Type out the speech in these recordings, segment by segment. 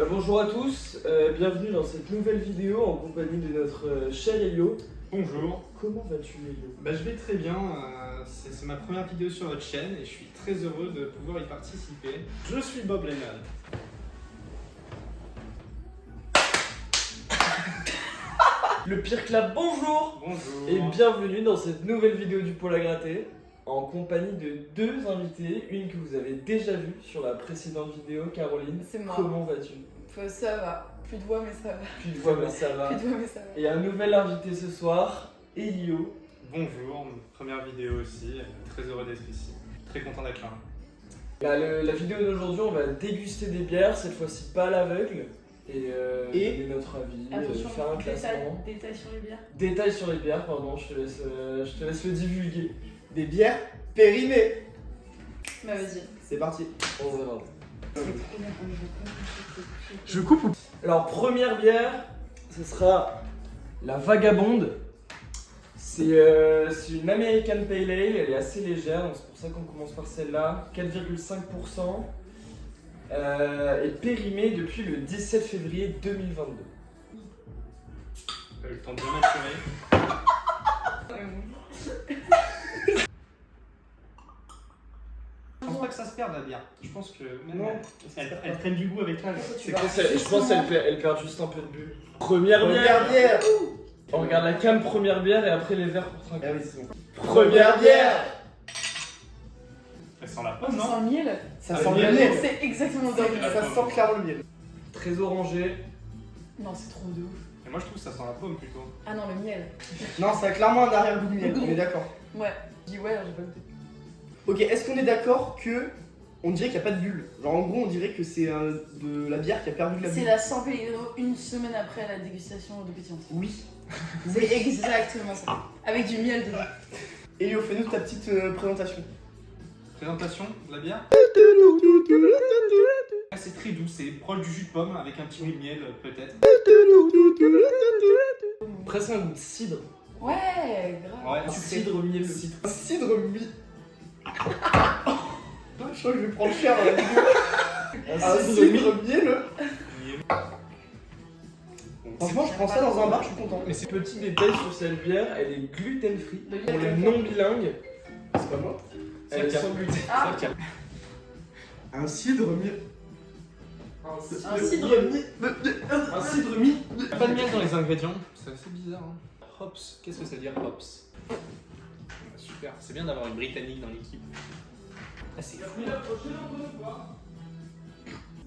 Bonjour à tous, bienvenue dans cette nouvelle vidéo en compagnie de notre cher Elio. Bonjour. Comment vas-tu Elio? Je vais très bien, c'est ma première vidéo sur votre chaîne et je suis très heureux de pouvoir y participer. Je suis Bob Lennon. Le pire clap, bonjour. Bonjour. Et bienvenue dans cette nouvelle vidéo du Poil à gratter en compagnie de deux invités, une que vous avez déjà vue sur la précédente vidéo, Caroline. C'est moi. Comment vas-tu? Ça va. Plus de voix, mais ça va. Plus de voix mais ça va. Plus de voix, mais ça va. Et un nouvel invité ce soir, Elio. Bonjour, première vidéo aussi, très heureux d'être ici. Très content d'être là. La vidéo d'aujourd'hui, on va déguster des bières, cette fois-ci pas à l'aveugle. Et donner notre avis, Attention, faire un classement. détails sur les bières. Détails sur les bières, pardon, je te laisse le divulguer. Des bières périmées. Bah vas-y. C'est parti. On verra. Je coupe ou... Alors, première bière, ce sera la Vagabonde. C'est une American Pale Ale, elle est assez légère, donc c'est pour ça qu'on commence par celle-là. 4,5%. Et périmée depuis le 17 février 2022. Le temps de bien maturer. Je pense pas que ça se perde la bière. Je pense que même Non, elle prenne du goût avec l'âge. Je pense qu'elle perd juste un peu de bulle. Première bière. bière. On regarde la cam, première bière, et après les verres pour Ah oui, tranquille. c'est bon. Première bière. Elle sent la Oh, pomme, ça non? sent le miel. Ça Ah, sent miel. le miel. C'est exactement ça. Ça sent clairement le miel. Très orangé. Non, c'est trop de ouf. Et moi je trouve que ça sent la pomme plutôt. Ah non, le miel. Non, ça a clairement un arrière-goût de miel, on est d'accord. Ouais. Je dis ouais, alors j'ai pas goûté. Ok, est-ce qu'on est d'accord que on dirait qu'il n'y a pas de bulle? Genre en gros, on dirait que c'est de la bière qui a perdu de la C'est bulle. la San Pellegrino une semaine après la dégustation de pétillance. Oui. C'est exactement ça. Avec du miel dedans. Elio, fais-nous ta petite présentation. Présentation de la bière. Ah, c'est très doux, c'est proche du jus de pomme avec un petit goût de miel peut-être. Presque un goût de cidre. Ouais, grave. Ouais, Un sucré. cidre mielleux. Un cidre mi. Je crois que je vais prendre cher dans la vidéo. Un cidre mielleux. Franchement, je prends ça dans un bar, je suis content. Mais c'est petit détail sur cette bière, elle est gluten free. Le Pour miel. les non bilingues, C'est pas moi. elle est sans gluten. Ah, Un cidre mielleux. un cidre. Un cidre mi. Pas de miel dans les ingrédients, c'est assez bizarre. Hein. Hops, qu'est-ce que ça veut dire hops? Super, c'est bien d'avoir une britannique dans l'équipe. Ah, c'est fou.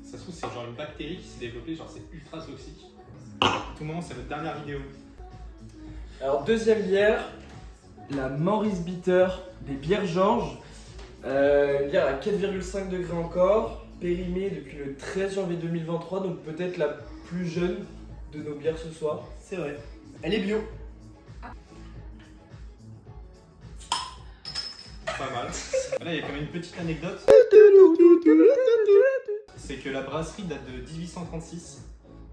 Ça se trouve, c'est genre une bactérie qui s'est développée, genre c'est ultra toxique. À tout moment, c'est votre dernière vidéo. Alors, deuxième bière, la Maurice Bitter des bières Georges. Une bière à 4,5 degrés encore, périmée depuis le 13 janvier 2023, donc peut-être la plus jeune de nos bières ce soir. C'est vrai. Elle est bio. Pas mal. Là, il y a quand même une petite anecdote. C'est que la brasserie date de 1836.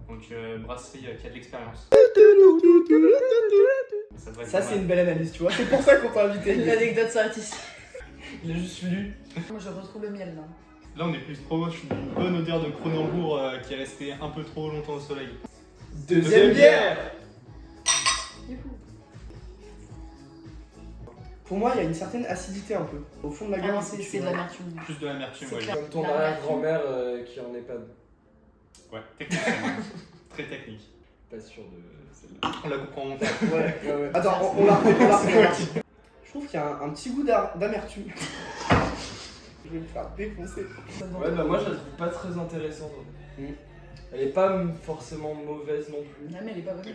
Donc, brasserie qui a de l'expérience. Ça, devrait être Ça, pas c'est mal. une belle analyse, tu vois. C'est pour ça qu'on t'a invité. L'anecdote s'arrête ici. Il a juste lu. Moi je retrouve le miel là. Là, on est plus proche d'une bonne odeur de Kronenbourg qui est restée un peu trop longtemps au soleil. Deuxième bière. Du coup. Pour moi, il y a une certaine acidité un peu. Au fond de la Ah gamme, non, c'est de l'amertume. Plus de l'amertume, C'est ouais. clair. Comme ton La arrière-grand-mère qui en est pas. Ouais, technique. Très technique. Pas sûr de celle-là. On la comprend en montage. Ouais. Attends, on la refait. Je trouve qu'il y a un petit goût d'amertume. Je vais me faire défoncer. Ouais, bah moi je la trouve pas très intéressante. Mm. Elle est pas forcément mauvaise non plus. Non mais elle est pas bonne.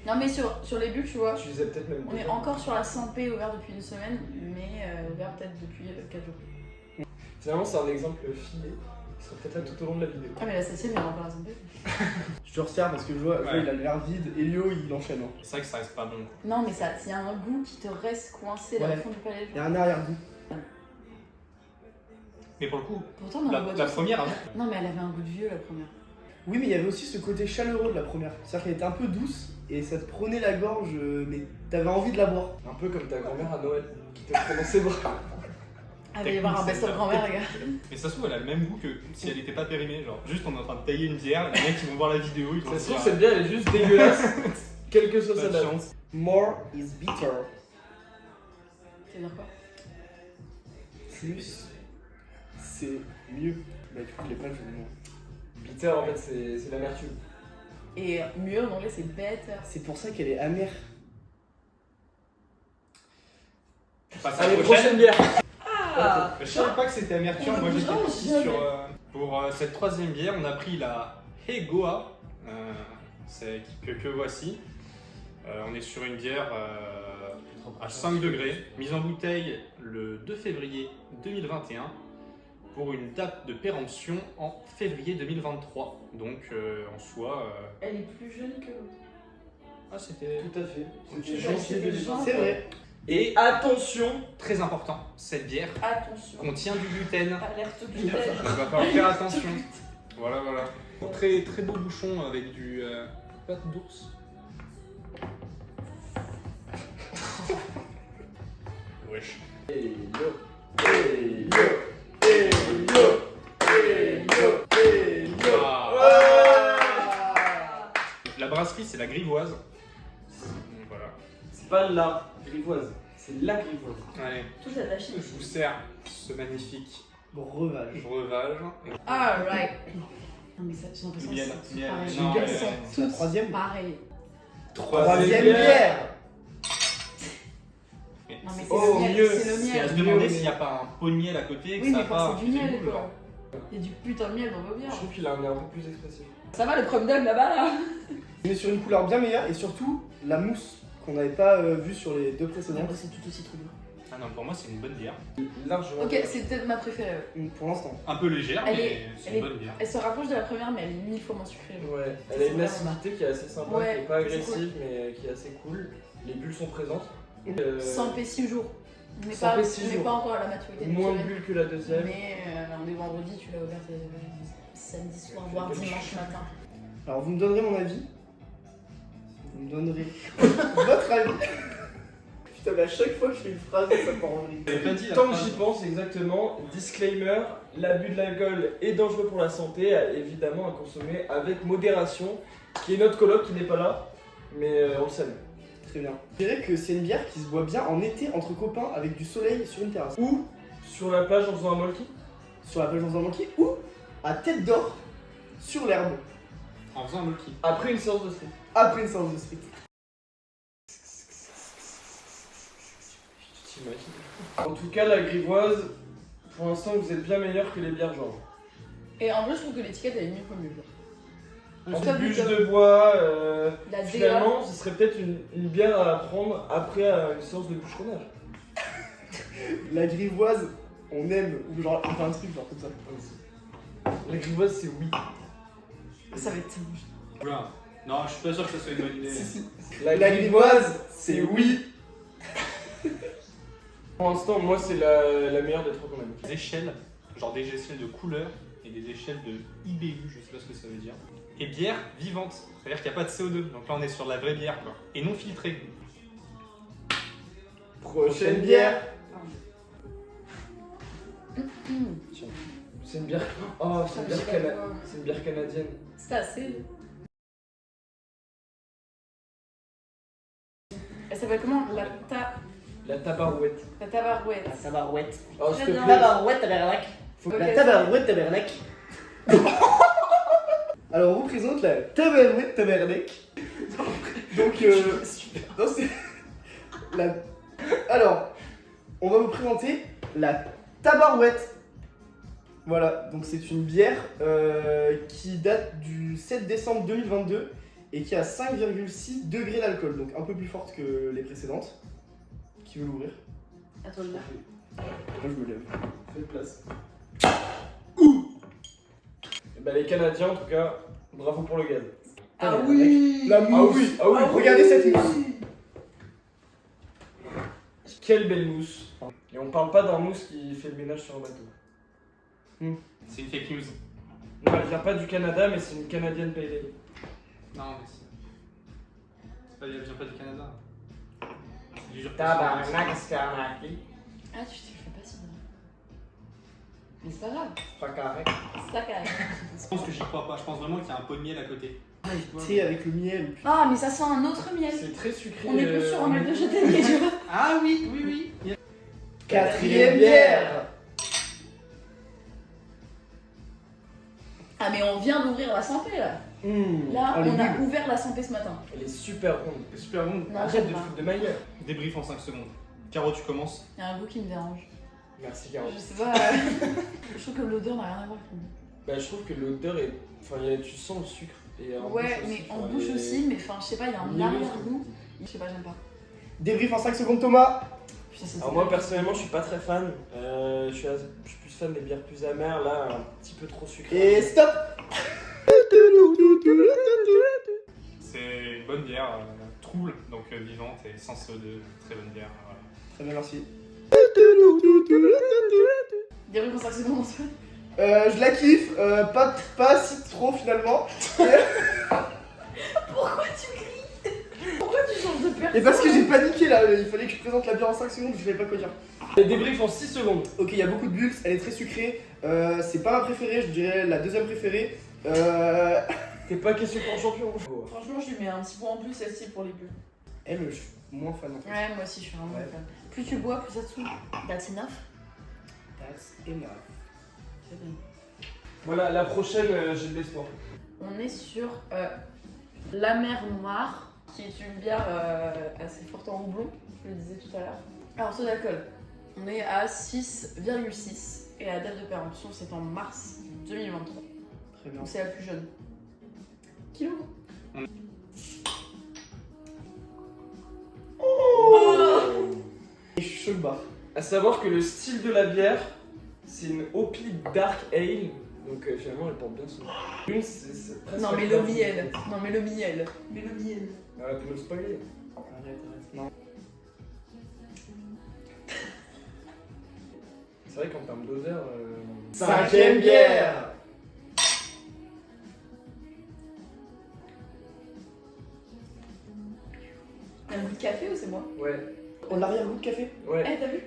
Non mais sur les bulles, tu vois, Tu les as peut-être même on est déjà. encore sur la 100p ouvert depuis une semaine, mais ouvert peut-être depuis 4 jours. Finalement, c'est un exemple filé qui sera peut-être là tout au long de la vidéo. Ah mais la 7ème, il y a encore la 100p. Je te resserre parce que je vois, Ouais. il a l'air vide. Elio, il enchaîne. Hein. C'est vrai que ça reste pas bon. Quoi. Non mais ça, il y a un goût qui te reste coincé là Ouais. au fond du palais. Il y a un arrière-goût. Mais pour le coup, Pourtant dans la la boîte. première avant. Non mais elle avait un goût de vieux la première. Oui, mais il y avait aussi ce côté chaleureux de la première. C'est-à-dire qu'elle était un peu douce et ça te prenait la gorge, mais t'avais envie de la boire. Un peu comme ta grand-mère à Noël qui te prenait dans ses bras. Ah, il va y avoir un best-of grand-mère, les gars. Mais ça se trouve, elle a le même goût que si elle n'était pas périmée. Genre, juste on est en train de tailler une bière, les mecs ils vont voir la vidéo, ils vont Ça se se trouve, dire, cette bière elle est juste dégueulasse. Quelle que soit pas sa de date. chance. More is bitter. C'est-à-dire quoi? Plus, c'est mieux. Bah, du coup, je l'ai pas, je vais le dire. Bitter en fait, c'est l'amertume. Et mieux en anglais, c'est better. C'est pour ça qu'elle est amère. On passe à Allez, la prochaine bière. Ah! Je savais pas que c'était amertume, On moi a j'étais bougé, parti jamais. sur. Pour cette troisième bière, on a pris la Hegoa, que voici. On est sur une bière à 5 degrés, mise en bouteille le 2 février 2021 pour une date de péremption en février 2023. Donc en soi. Elle est plus jeune que l'autre. Ah, c'était. Tout à fait. C'est janvier 2020. C'est vrai. Et Attention, très important, cette bière Attention. contient du gluten. Alerte Il gluten. va falloir faire attention. Voilà, voilà. Très, très beau bouchon avec du pâte d'ours. Wesh. Hey yo, hey yo, hey yo, hey yo, hey yo. Ah. La brasserie, c'est la Grivoise. Donc, voilà. C'est pas la grivoise, c'est la grivoise. Allez, Tout ça d'acheter. je vous sers ce magnifique Breuvage. breuvage. Alright. Non, mais ça, j'ai l'impression que Miel, c'est miel, pareil. non, Elles mais- sont La toutes troisième. pareilles. Troisième bière. Non, mais c'est Oh, le miel. mieux. C'est le C'est à se miel. demander s'il n'y a pas un pot de miel à côté et que Oui, ça mais a pas quand c'est du infusé miel, le goût, quoi. genre. Il y a du putain de miel dans vos bières. Je trouve qu'il a un nez un peu plus expressif. Ça va le prom dog là-bas là? On est sur une couleur bien meilleure et surtout la mousse qu'on n'avait pas vue sur les deux précédentes. C'est tout aussi trop bien. Ah non, pour moi, c'est une bonne bière. Largement. Ok, c'est peut-être ma préférée. Ouais. Pour l'instant. Un peu légère, Elle mais est- c'est elle une est- bonne bière. Elle se rapproche de la première, mais elle est 1000 fois moins sucrée. genre. Ouais, Ça, elle a c'est une vraiment acidité qui est assez sympa, Ouais, qui est pas c'est agressive, mais qui est assez cool. Les bulles sont présentes. 100 p 6 jours. On n'est 100 pas, p 6 on n'est jours. pas encore à la maturité du Moins de semaine. bulles que la deuxième. Mais on est vendredi, tu l'as ouverte samedi soir, voire dimanche matin. Alors vous me donnerez mon avis. Vous me donnerez votre avis. Putain, mais à chaque fois que je fais une phrase, ça part en vrille. J'avais pas dit la Tant que phrase. j'y pense, exactement, disclaimer, l'abus de l'alcool est dangereux pour la santé, évidemment à consommer avec modération, qui est notre coloc qui n'est pas là, mais on le salue. Très bien. Je dirais que c'est une bière qui se boit bien en été entre copains avec du soleil sur une terrasse. Ou sur la plage en faisant un molki. Sur la plage dans un banquier ou à tête d'or sur l'herbe En faisant un molki. Après une séance de street. après une séance de street. En tout cas, la grivoise, pour l'instant, vous êtes bien meilleur que les bières genre. Et en vrai, je trouve que l'étiquette elle est mieux comme mieux. En Ça, bûche putain. de bois, La DA. finalement, ce serait peut-être une bière à prendre après une séance de bûcheronnage. La grivoise, on aime, ou genre, on fait un truc genre comme ça. La grivoise, c'est oui. Ça va être. Oula. Non, je suis pas sûr que ça soit une bonne idée. Si, si. La grivoise, c'est oui. Pour l'instant, moi, c'est la meilleure des trois qu'on a mis. Des échelles, genre des échelles de couleur et des échelles de IBU, je sais pas ce que ça veut dire. Et bière vivante, c'est-à-dire qu'il n'y a pas de CO2. Donc là, on est sur de la vraie bière, quoi. Et non filtrée. Prochaine bière. Mmh. C'est une bière. Oh, c'est une bière, c'est une bière canadienne. C'est assez. Elle s'appelle comment? La tabarouette. La tabarouette. La tabarouette. Oh, s'il te Très bien. plaît. Tabarouette, tabarnak. Faut Ok. La tabarouette, tabarnak. Alors, on vous présente la tabarouette, tabarnak. Donc, non, c'est. La... Alors, on va vous présenter la tabarouette. Voilà, donc c'est une bière qui date du 7 décembre 2022 et qui a 5,6 degrés d'alcool, donc un peu plus forte que les précédentes. Qui veut l'ouvrir? À toi de là. Moi je me lève. Faites place. Et bah, les Canadiens, en tout cas, bravo pour le gaz. Ah oui. La mousse. Ah oui, Regardez cette mousse. Quelle belle mousse. Et on parle pas d'un mousse qui fait le ménage sur un bateau. C'est une fake news. Non, elle vient pas du Canada, mais c'est une Canadienne Pale Ale. Non, mais elle vient pas du Canada. C'est du Tabarnak, c'est arnaqué. Ah, tu te fais pas si bien. Mais c'est pas grave, Pas carré. c'est pas carré. Je pense que j'y crois pas. Je pense vraiment qu'il y a un pot de miel à côté. Thé avec le miel. Ah, mais ça sent un autre miel. C'est très sucré. On est plus sur un miel de châtaignier, tu vois. Ah oui, oui, oui. Quatrième bière. Ah, mais on vient d'ouvrir la santé là. Là, Oh, les on a bulles. ouvert la santé ce matin. Elle est super ronde. C'est super bon. Non, Arrête j'aime de pas. foutre de ma gueule. Débrief en 5 secondes. Caro, tu commences. Il y a un goût qui me dérange. Merci Caro. Je sais pas. Je trouve que l'odeur n'a rien à voir avec le goût. Bah, je trouve que l'odeur est. Enfin, tu sens le sucre. Et en Ouais, bouche mais aussi, en enfin, bouche et- aussi, mais enfin, je sais pas, il y a un Mielleux, arrière-goût. Je sais pas, j'aime pas. Débrief en 5 secondes, Thomas. Putain, ça, Alors, c'est moi pas- personnellement, je suis pas très fan. Je suis plus fan des bières plus amères. Là, un petit peu trop sucré. Et stop. C'est une bonne bière, trouble, donc vivante et sans CO2. Très bonne bière. Très bien, merci. Débrief en 5 secondes, en fait. Je la kiffe, pas si trop finalement. Pourquoi tu cries? Pourquoi tu changes de personne? Et parce que j'ai paniqué là, il fallait que je présente la bière en 5 secondes, je savais pas quoi dire. Et débrief en 6 secondes. Ok, il y a beaucoup de bulles, elle est très sucrée. C'est pas ma préférée, je dirais la deuxième préférée. T'es pas question pour champion. Franchement, je lui mets un petit point en plus, celle-ci, pour les bulles. Elle, je suis moins fan en fait. Ouais, moi aussi, je suis vraiment Ouais. fan. Plus tu bois, plus ça te saoule. That's enough. That's enough. C'est bien. Voilà, la prochaine, j'ai de l'espoir. On est sur la mer Noire, qui est une bière assez forte en houblon, je le disais tout à l'heure. Alors, taux d'alcool, on est à 6,6 et la date de péremption, c'est en mars 2023. Très bien. Donc, c'est la plus jeune. Kilo. Et je suis chaud le bas. À savoir que le style de la bière, c'est une Hoppy Dark Ale. Donc finalement, elle porte bien son nom. Une, c'est presque. Non, mais le miel. Non, mais le miel. Mais le miel. Arrête de me spoiler. Arrête. Non. C'est vrai qu'en termes d'odeur. Cinquième bière. T'as le goût de café ou c'est moi? Ouais. On l'arrière-goût de café. Ouais. Eh, t'as vu?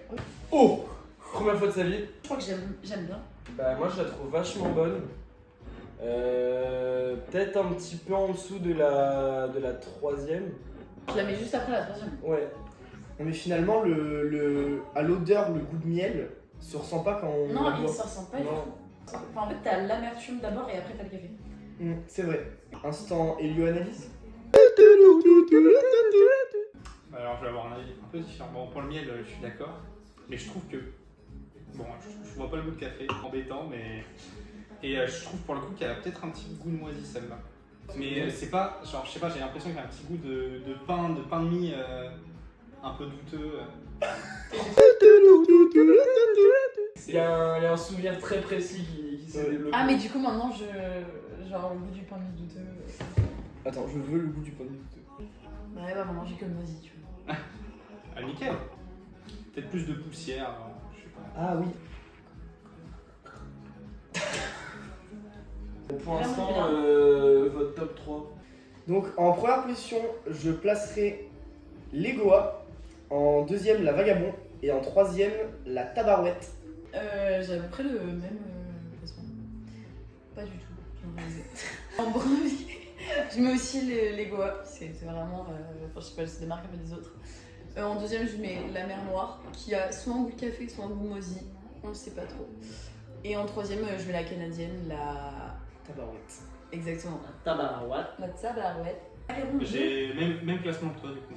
Oh, première fois de sa vie. Je crois que j'aime bien. Bah, moi, je la trouve vachement bonne. Peut-être un petit peu en dessous de la troisième. Je la mets juste après la troisième. Ouais. Non mais finalement, à l'odeur, le goût de miel se ressent pas quand on Non, la il boit. se ressent pas du Non. tout. Enfin, en fait, t'as l'amertume d'abord et après t'as le café. C'est vrai. Instant Hélio-analyse. Alors, je vais avoir un avis un peu différent. Bon, pour le miel, je suis d'accord. Mais je trouve que. Bon, je vois pas le goût de café, embêtant, mais. Et je trouve pour le coup qu'elle a peut-être un petit goût de moisi celle-là. Mais c'est pas. Genre, je sais pas, j'ai l'impression qu'il y a un petit goût de pain de mie un peu douteux. Il y a un souvenir très précis qui s'est développé. Ah, mais du coup, maintenant, genre, le goût du pain de douteux. Attends, je veux le goût du pain de mie. Ouais, bah, maintenant, j'ai que le moisi, tu vois. Ah, nickel. Peut-être plus de poussière, je sais pas. Ah oui. Pour l'instant, Vraiment votre top 3. Donc en première position, je placerai l'Egoa. En deuxième, la Vagabond. Et en troisième, la Tabarouette. J'ai à peu près le même classement. Pas du tout, j'ai réalisé. En premier, je mets aussi les Goa. C'est vraiment. Enfin, je sais pas, elle se démarque un peu des autres. En deuxième, je mets la mer Noire, qui a soit un goût de café, soit un goût moisi. On le sait pas trop. Et en troisième, je mets la canadienne, la. Tabarouette. Exactement. Tabarouette. La Tabarouette. J'ai même classement que toi, du coup.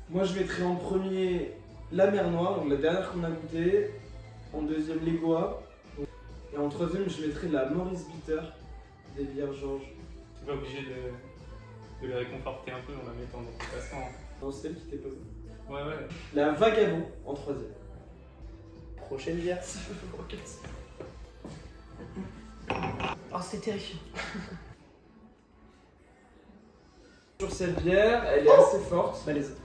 Moi, je mettrais en premier la mer Noire, donc la dernière qu'on a goûtée. En deuxième, l'Egoa. Et en troisième, je mettrais la Maurice Bitter des bières Georges. T'es pas obligé de les réconforter un peu en la mettant dans ton classement. Non, c'est elle qui t'est posée. Ouais, ouais. La Vagabond en troisième. Prochaine bière. Oh, c'était terrifiant. Sur cette bière, elle est assez forte. Balèze.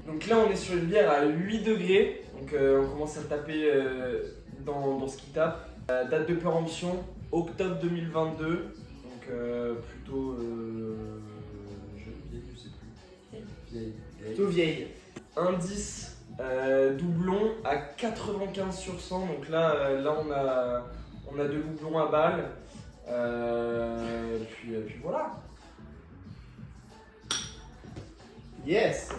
Donc là, on est sur une bière à 8 degrés. Donc on commence à taper dans ce qui tape. Date de péremption, octobre 2022. Donc plutôt. Je sais plus. Vieille. Plutôt vieille. Indice doublon à 95 sur 100. Donc là, on On a 2 houblons à balles. Puis voilà. Yes.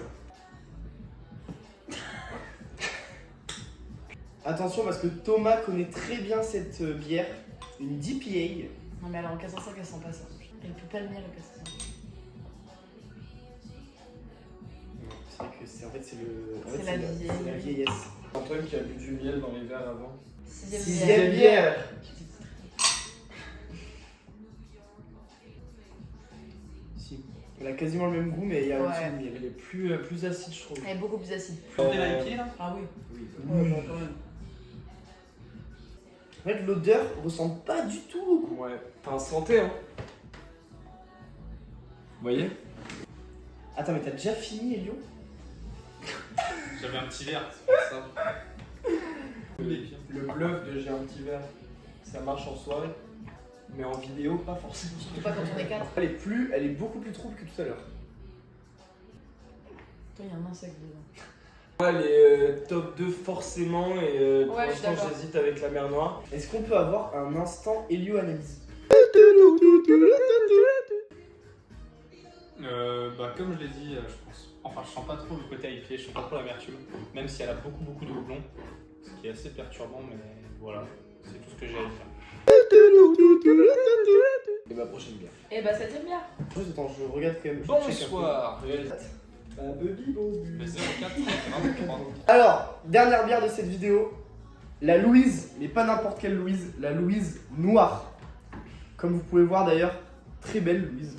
Attention parce que Thomas connaît très bien cette bière, une DPA. Non mais alors en 405 elle sent pas ça. Elle peut pas le nier le 405. C'est vrai que c'est en fait c'est le. en C'est fait, la vieille. c'est la vieillesse. Antoine qui a bu du miel dans les verres avant. 6ème Sixième bière. Si. Elle a quasiment le même goût mais il y a un Ouais. petit goût de miel. Elle est plus acide, je trouve. Elle est beaucoup plus acide. Sentez la pied là. Ah oui. Oui. Ouais, bah, quand même. En fait l'odeur ressemble pas du tout au goût. Ouais. Enfin, santé, hein. Vous voyez? Attends mais t'as déjà fini Elio? J'avais un petit verre, c'est pour ça. Le bluff de j'ai un petit verre, ça marche en soirée. Mais en vidéo, pas forcément. Surtout pas quand on est 4. Elle est beaucoup plus trouble que tout à l'heure. Toi, il y a un insecte dedans. Elle est top 2 forcément et pour Ouais, je suis l'instant d'accord. j'hésite avec la mer Noire. Est-ce qu'on peut avoir un instant Elio analyse? Bah comme je l'ai dit, je pense. Enfin, je sens pas trop le côté IPA, je sens pas trop l'amertume, même si elle a beaucoup de houblon, ce qui est assez perturbant, mais voilà, c'est tout ce que j'ai à dire. Et ma prochaine bière. Et bah, 7ème bière. Juste attends, je regarde quand même. je check un peu. Bonsoir. Le 04, 23. Alors, dernière bière de cette vidéo, la Louise, mais pas n'importe quelle Louise, la Louise noire. Comme vous pouvez voir d'ailleurs, très belle Louise.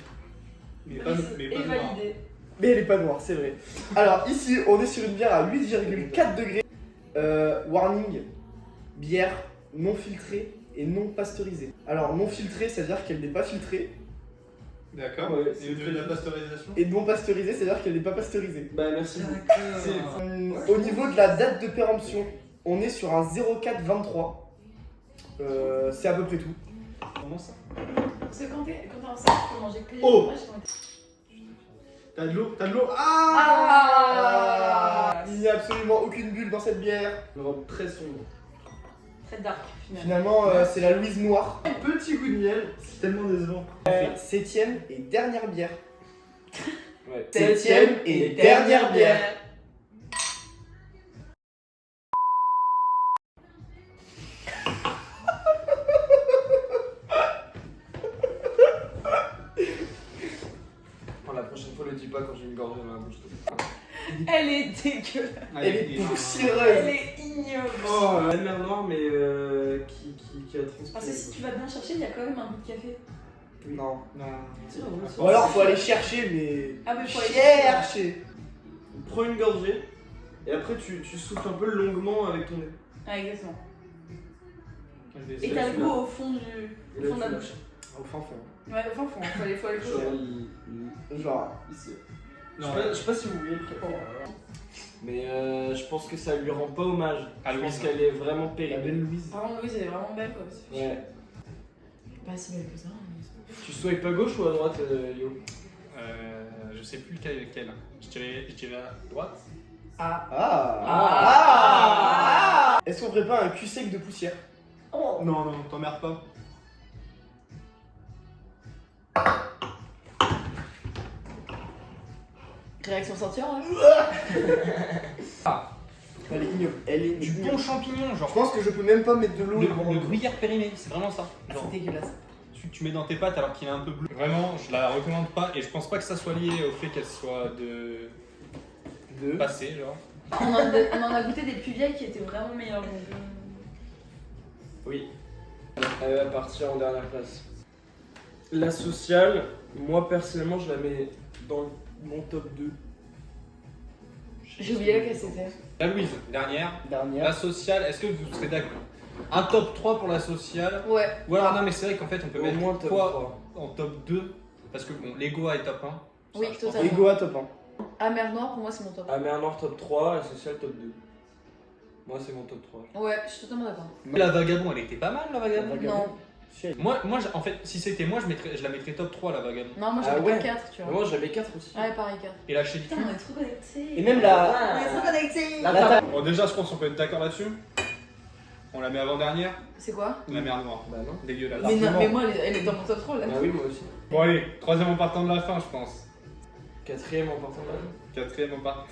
Mais Et pas noir. validé. Mais elle est pas noire, c'est vrai. Alors ici, on est sur une bière à 8,4 degrés. Warning, bière non filtrée et non pasteurisée. Alors non filtrée, c'est-à-dire qu'elle n'est pas filtrée. D'accord. Ouais, Et c'est au niveau de la pasteurisation? Et non pasteurisée, c'est-à-dire qu'elle n'est pas pasteurisée. Bah merci. Au niveau de la date de péremption, on est sur un 0423. C'est à peu près tout. Comment ça? Parce que quand t'es enceinte, tu peux manger que les Oh. fromages qui ont été- T'as de l'eau? T'as de l'eau? Ah. Il n'y a absolument aucune bulle dans cette bière. Une robe très sombre. Très dark, finalement. Finalement, c'est la Louise noire. Petit goût de miel, c'est tellement décevant. On fait 7ème et dernière bière. Ouais. 7ème et dernière bière. Enfin, la prochaine fois, le dis pas quand j'ai une gorgée dans la bouche. Elle est dégueulasse. Elle est Elle poussiéreuse. est ignoble. Oh, la mer Noire, mais qui a transpiré. Parce que si tu vas bien chercher, il y a quand même un goût de café. Non. Non. Ou alors faut aller chercher, mais. Ah, mais faut aller Chercher. Prends une gorgée et après tu souffles un peu longuement avec ton nez. Ah, exactement. Et Et t'as le goût au fond du Et là, fond de la tu bouche. Au fin fond. Ouais, au fond, faut aller Genre, poser. Genre. ici. Non, Je sais pas si vous voyez le truc. Mais je pense que ça lui rend pas hommage. Ah, Je pense Louise. qu'elle est vraiment La périmée. belle Louise. Par contre, Louise, elle est vraiment belle, quoi. Ouais. Pas si belle que ça. Tu swipes à gauche ou à droite, Yo? Je sais plus lequel. Je dirais à droite. Ah. Ah. Est-ce qu'on ferait pas un cul sec de poussière? Oh. Non, t'emmerdes pas. Réaction sortir, hein. Elle est ignoble. Elle est Du ignoble. bon champignon, Je genre. pense que je peux même pas mettre de l'eau. Le gruyère périmé, c'est vraiment ça. Genre, C'est dégueulasse. celui que tu mets dans tes pâtes alors qu'il est un peu bleu. Vraiment, je la recommande pas et je pense pas que ça soit lié au fait qu'elle soit de passé, genre. On en a goûté des plus vieilles qui étaient vraiment meilleures. Donc, Oui. Elle va partir en dernière place. La sociale, moi personnellement, je la mets dans mon top 2. J'ai oublié laquelle c'était. La Louise, dernière. Dernière. La sociale, est-ce que vous serez d'accord? Un top 3 pour la sociale. Ouais. Ou alors, non, mais c'est vrai qu'en fait, on peut Au mettre moins top quoi 3. en top 2 parce que bon, l'ego est top 1. Oui, Ça, je pense. totalement. Ego à top 1. Ah, mer Noire, pour moi, c'est mon top. La mer Noire top 3, la sociale top 2. Moi c'est mon top 3. Ouais, je suis totalement d'accord. La Vagabond, elle était pas mal, la Vagabond. Non. Moi, en fait, si c'était moi, je la mettrais top 3, la Vagabond. Non, moi Ah j'avais ouais. pas 4, tu vois. Moi j'avais 4 aussi. Ouais, pareil, 4. Et la Chélie. Putain, on est trop connectés. Et même la. On est trop connectés. La table. Bon, déjà, je pense qu'on peut être d'accord là-dessus. On la met avant-dernière. C'est quoi? La mer noire. Bah non. Dégueulasse. Mais, non, Largement. mais moi, elle est dans mon top 3 là. Bah oui, moi aussi. Bon allez, troisième en partant de la fin, je pense. Quatrième en partant de la fin. Quatrième en partant.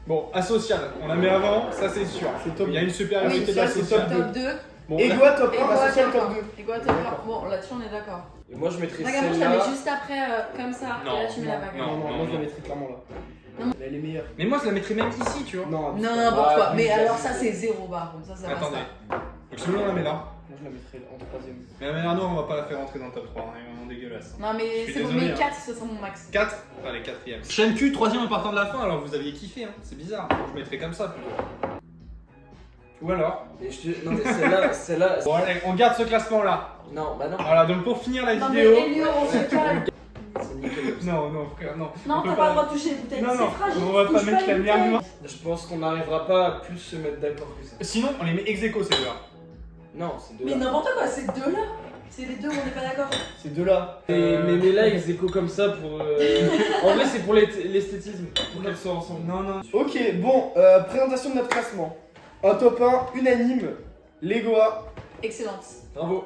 Bon, asocial, on la met avant, ça c'est sûr. C'est top. Il y a une supériorité Oui, de la c'est sociale. top Top 2. Bon, Egoa top 1, Egoa Asocial top top 1. 2. Egoa top 1. Bon, là-dessus, on est d'accord. Et moi, je mettrais Vagabond, je la mets celle-là. juste après, comme ça. Non, Et là, tu mets la non, vagabond. Non, non, non, moi je la non. mettrais clairement là. Non. Elle est meilleure. mais moi je la mettrais même ici, tu vois. Non, N'importe quoi. Mais bizarre. alors, ça, c'est 0 bar. Ça, ça va. Attendez. Ça. Donc celui-là on la met là. Moi je la mettrais en troisième. Mais la mer noire, on va pas la faire rentrer dans le top 3, hein, elle est vraiment dégueulasse. Non, mais Je suis c'est bon. désolé, Mais hein. 4, ce sera mon max. 4. Allez, quatrième. Chaîne Q, troisième en partant de la fin, alors vous aviez kiffé, hein. C'est bizarre. Je mettrais comme ça plutôt. Ou alors. Mais non, mais celle-là. Bon allez, on garde ce classement là. Non, bah non. Voilà, donc pour finir la Non, mais vidéo. Elio, on se calme. C'est nickel comme ça. Non, non, frère, non. Non, On peut t'as pas le droit de toucher les bouteilles. Non, non, C'est fragile. on va pas touche mettre les la mer bouteilles. noire. Je pense qu'on n'arrivera pas à plus se mettre d'accord que ça. Sinon, on les met ex aequo ces deux-là. Non, c'est deux Mais là. n'importe quoi, c'est 2 là. C'est les deux où on n'est pas d'accord. Ces deux là. Mais là, ils écho comme ça pour. En vrai, c'est pour l'esthétisme. Pour qu'elles soient ensemble. Non, non. Ok, bon, présentation de notre classement. Un top 1 unanime, l'Egoa. Excellente. Bravo.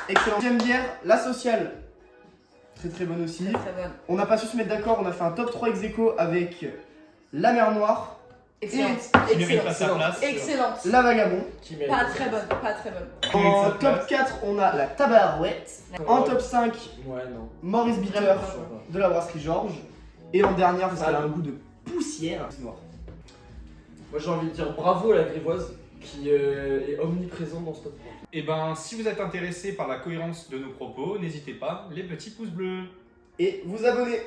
Excellent. Deuxième bière, la sociale. Très très bonne aussi. Très très bonne. On n'a pas su se mettre d'accord, on a fait un top 3 ex aequo avec la mer noire, Excellente. Qui mérite pas sa Excellente. place. Excellente. la vagabond. Qui mérite. Pas très bonne. Pas très bonne. Qui mérite En sa top place. 4, on a la tabarouette. En top 5, Ouais, non. Maurice Bitter Vraiment pas. de la brasserie Georges. Et en dernière, parce qu'elle a Voilà. un goût de poussière. Noir. Moi, j'ai envie de dire bravo à la grivoise qui est omniprésente dans ce top 3. Et ben, si vous êtes intéressé par la cohérence de nos propos, n'hésitez pas, les petits pouces bleus. Et vous abonner.